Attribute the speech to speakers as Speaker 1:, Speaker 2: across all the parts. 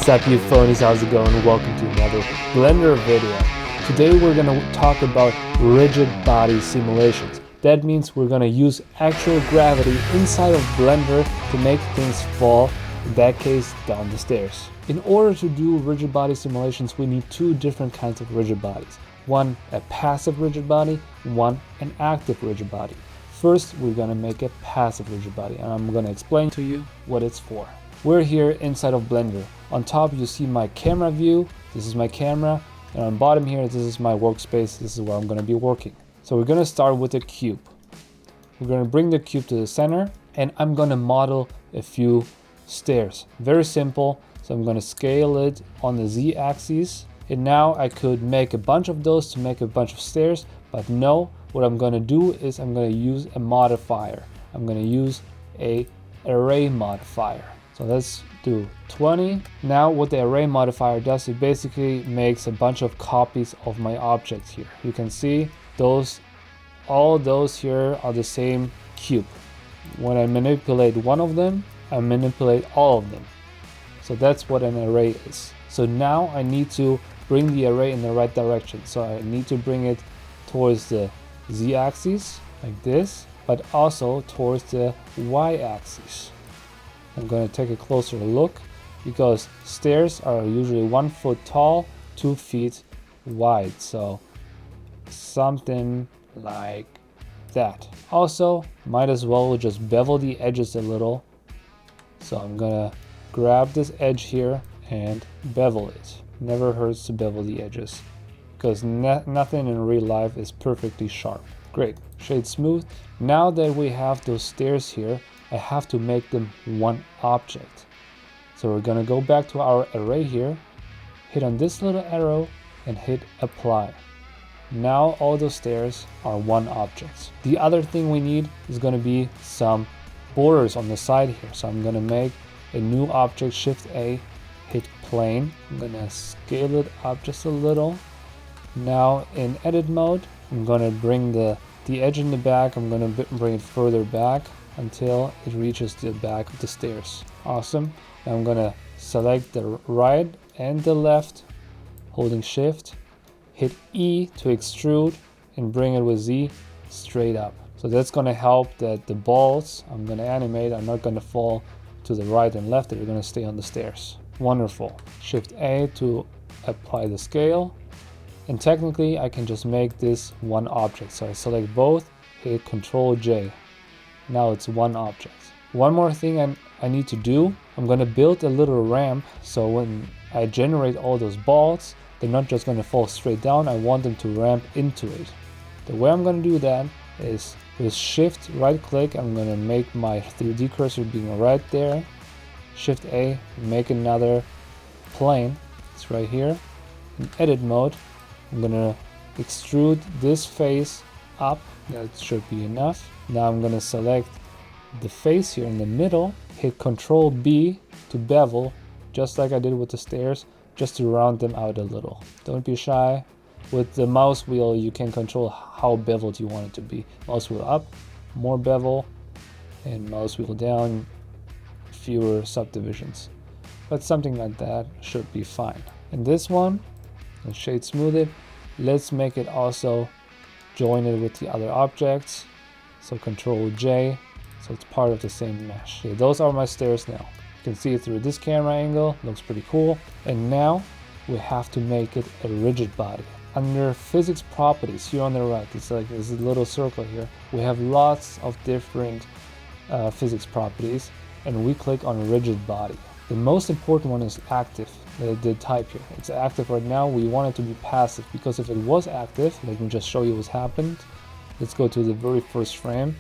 Speaker 1: Sup you phonies, how's it going? Welcome to another Blender video. Today we're going to talk about rigid body simulations. That means we're going to use actual gravity inside of Blender to make things fall, in that case down the stairs. In order to do rigid body simulations, we need two different kinds of rigid bodies. One, a passive rigid body, one, an active rigid body. First, we're going to make a passive rigid body, and I'm going to explain to you what it's for. We're here inside of Blender. On top you see my camera view, this is my camera, and on bottom here this is my workspace, this is where I'm going to be working. So we're going to start with a cube. We're going to bring the cube to the center, and I'm going to model a few stairs. Very simple, so I'm going to scale it on the z-axis, and now I could make a bunch of those to make a bunch of stairs, but no, what I'm going to do is I'm going to use a modifier. I'm going to use a array modifier. So let's do 20. Now what the array modifier does, it basically makes a bunch of copies of my objects here. You can see all those here are the same cube. When I manipulate one of them, I manipulate all of them. So that's what an array is. So now I need to bring the array in the right direction. So I need to bring it towards the z-axis like this, but also towards the y-axis. I'm going to take a closer look because stairs are usually 1 foot tall, 2 feet wide. So something like that. Also, might as well just bevel the edges a little. So I'm going to grab this edge here and bevel it. Never hurts to bevel the edges because nothing in real life is perfectly sharp. Great, shade smooth. Now that we have those stairs here, I have to make them one object. So we're gonna go back to our array here, hit on this little arrow and hit apply. Now all those stairs are one object. The other thing we need is gonna be some borders on the side here. So I'm gonna make a new object, Shift A, hit plane. I'm gonna scale it up just a little. Now in edit mode, I'm gonna bring the edge in the back, I'm gonna bring it further back until it reaches the back of the stairs. Awesome. Now I'm gonna select the right and the left, holding shift, hit E to extrude and bring it with Z straight up. So that's gonna help that the balls I'm gonna animate are not gonna fall to the right and left, they're gonna stay on the stairs. Wonderful. Shift A to apply the scale. And technically I can just make this one object. So I select both, hit Ctrl J. Now it's one object. One more thing I need to do, I'm going to build a little ramp so when I generate all those balls, they're not just going to fall straight down, I want them to ramp into it. The way I'm going to do that is with Shift right click, I'm going to make my 3D cursor being right there. Shift A, make another plane, it's right here. In edit mode, I'm going to extrude this face up, that should be enough. Now I'm going to select the face here in the middle, hit Ctrl B to bevel, just like I did with the stairs, just to round them out a little. Don't be shy. With the mouse wheel, you can control how beveled you want it to be. Mouse wheel up, more bevel, and mouse wheel down, fewer subdivisions. But something like that should be fine. And this one, let's shade smooth it. Let's make it also join it with the other objects. So Ctrl J, so it's part of the same mesh. Okay, those are my stairs now. You can see it through this camera angle, looks pretty cool. And now we have to make it a rigid body. Under physics properties here on the right, it's like this little circle here. We have lots of different physics properties, and we click on rigid body. The most important one is active, the type here. It's active right now, we want it to be passive because if it was active, let me just show you what's happened. Let's go to the very first frame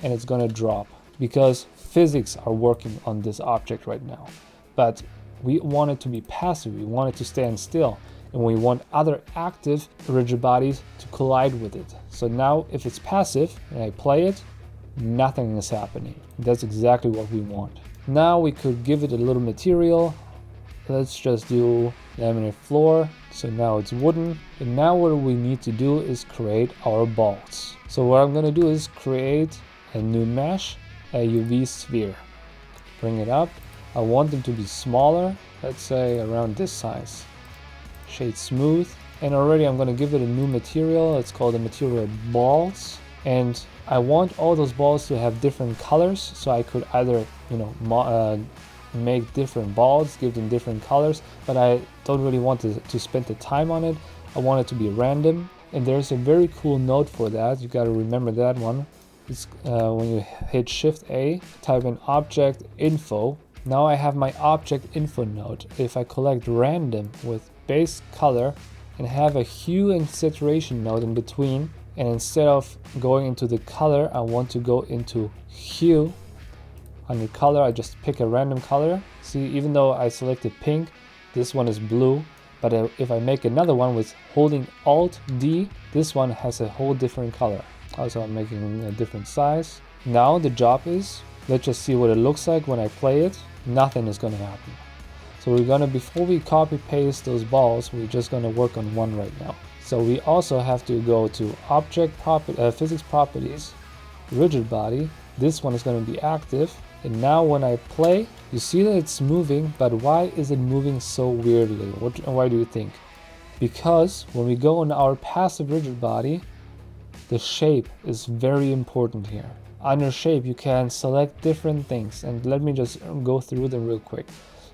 Speaker 1: and it's gonna drop because physics are working on this object right now. But we want it to be passive, we want it to stand still, and we want other active rigid bodies to collide with it. So now if it's passive and I play it, nothing is happening. That's exactly what we want. Now we could give it a little material. Let's just do laminate floor. So now it's wooden. And now what we need to do is create our balls. So what I'm going to do is create a new mesh, a UV sphere. Bring it up. I want them to be smaller, let's say around this size. Shade smooth, and already I'm going to give it a new material. It's called the material balls, and I want all those balls to have different colors, so I could either, you know, make different balls, give them different colors, but I don't really want to spend the time on it. I want it to be random, and there's a very cool node for that. You got to remember that one. It's when you hit Shift A, type in object info. Now I have my object info node. If I collect random with base color and have a hue and saturation node in between, and instead of going into the color, I want to go into hue. Under color, I just pick a random color. See, even though I selected pink, this one is blue. But if I make another one with holding Alt D, this one has a whole different color. Also, I'm making a different size. Now the job is, let's just see what it looks like when I play it. Nothing is going to happen. So we're going to, before we copy paste those balls, we're just going to work on one right now. So we also have to go to physics properties, rigid body. This one is going to be active. And now when I play, you see that it's moving, but why is it moving so weirdly? Why do you think? Because when we go on our passive rigid body, the shape is very important here. Under shape, you can select different things, and let me just go through them real quick.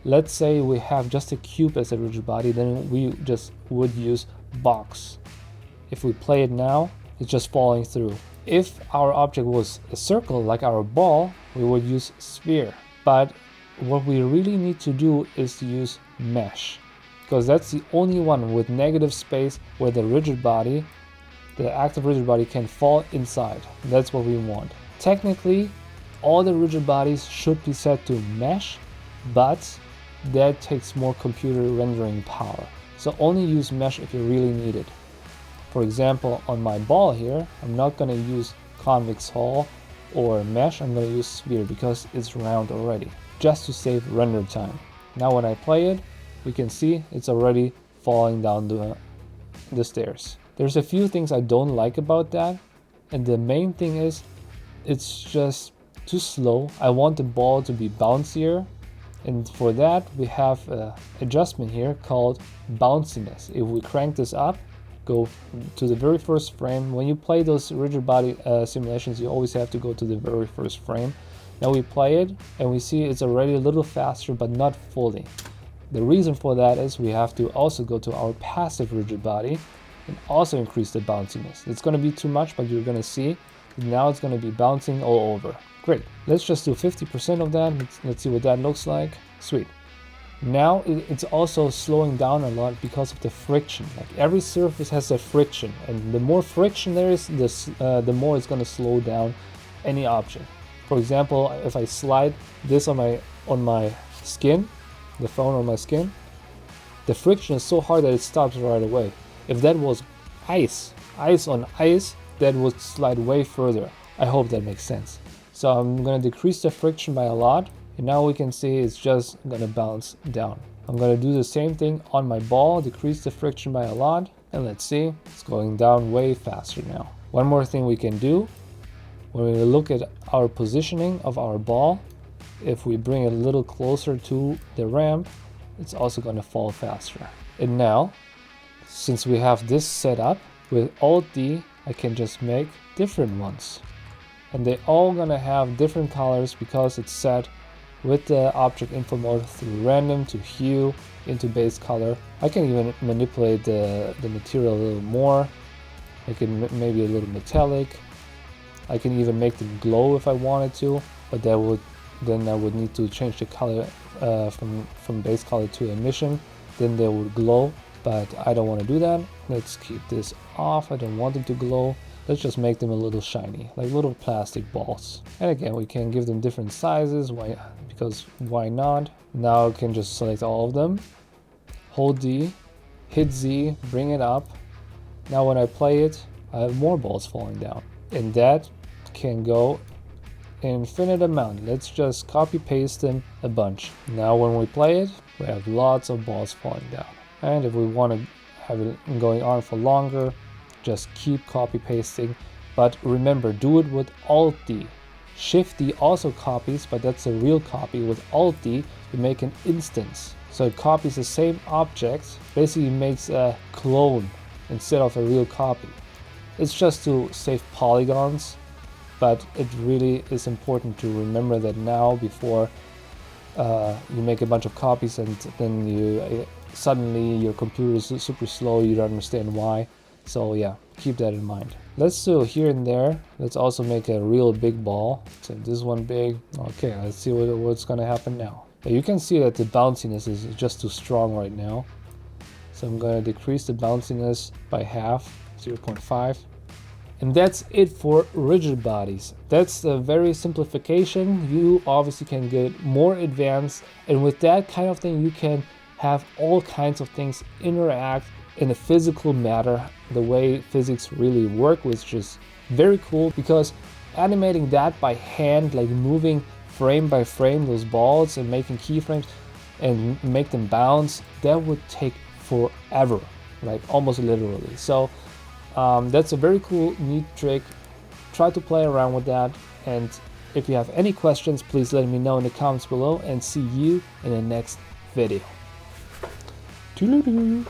Speaker 1: Let's say we have just a cube as a rigid body, then we just would use box. If we play it now, it's just falling through. If our object was a circle like our ball, we would use sphere. But what we really need to do is to use mesh, because that's the only one with negative space where the rigid body, the active rigid body, can fall inside. That's what we want. Technically, all the rigid bodies should be set to mesh, but that takes more computer rendering power. So only use mesh if you really need it. For example, on my ball here, I'm not going to use convex hull or mesh. I'm going to use sphere because it's round already, just to save render time. Now when I play it, we can see it's already falling down the stairs. There's a few things I don't like about that, and the main thing is it's just too slow. I want the ball to be bouncier, and for that we have an adjustment here called bounciness. If we crank this up, go to the very first frame. When you play those rigid body simulations, you always have to go to the very first frame. Now we play it and we see it's already a little faster, but not fully. The reason for that is we have to also go to our passive rigid body and also increase the bounciness. It's going to be too much, but you're going to see now it's going to be bouncing all over. Great. Let's just do 50% of that. Let's see what that looks like. Sweet. Now it's also slowing down a lot because of the friction. Like every surface has a friction, and the more friction there is, the more it's going to slow down any object. For example, if I slide this on my skin, the phone on my skin, the friction is so hard that it stops right away. If that was ice on ice, that would slide way further. I hope that makes sense. So I'm going to decrease the friction by a lot, and now we can see it's just going to bounce down. I'm going to do the same thing on my ball, decrease the friction by a lot, and let's see, it's going down way faster now. One more thing we can do, when we look at our positioning of our ball, if we bring it a little closer to the ramp, it's also going to fall faster. And now, since we have this set up, with Alt D, I can just make different ones. And they're all going to have different colors because it's set with the object info mode through random to hue into base color. I can even manipulate the material a little more. I can maybe a little metallic. I can even make them glow if I wanted to, but then I would need to change the color from base color to emission. Then they would glow, but I don't want to do that. Let's keep this off. I don't want them to glow. Let's just make them a little shiny, like little plastic balls. And again, we can give them different sizes, because why not? Now I can just select all of them, hold D, hit Z, bring it up. Now when I play it, I have more balls falling down. And that can go infinite amount. Let's just copy paste them a bunch. Now when we play it, we have lots of balls falling down. And if we want to have it going on for longer, just keep copy pasting, but remember, do it with Alt D. Shift D also copies, but that's a real copy. With Alt D, you make an instance. So it copies the same object, basically makes a clone instead of a real copy. It's just to save polygons, but it really is important to remember that now before you make a bunch of copies and then you suddenly your computer is super slow, you don't understand why. So yeah, keep that in mind. Let's do here and there. Let's also make a real big ball. So this one big. Okay, let's see what's gonna happen now. You can see that the bounciness is just too strong right now. So I'm gonna decrease the bounciness by half, 0.5. And that's it for rigid bodies. That's the very simplification. You obviously can get more advanced, and with that kind of thing you can have all kinds of things interact in a physical matter, the way physics really work, which is very cool, because animating that by hand, like moving frame by frame those balls and making keyframes and make them bounce, that would take forever, like almost literally. So that's a very cool, neat trick. Try to play around with that, and if you have any questions, please let me know in the comments below, and see you in the next video. Toodaloo.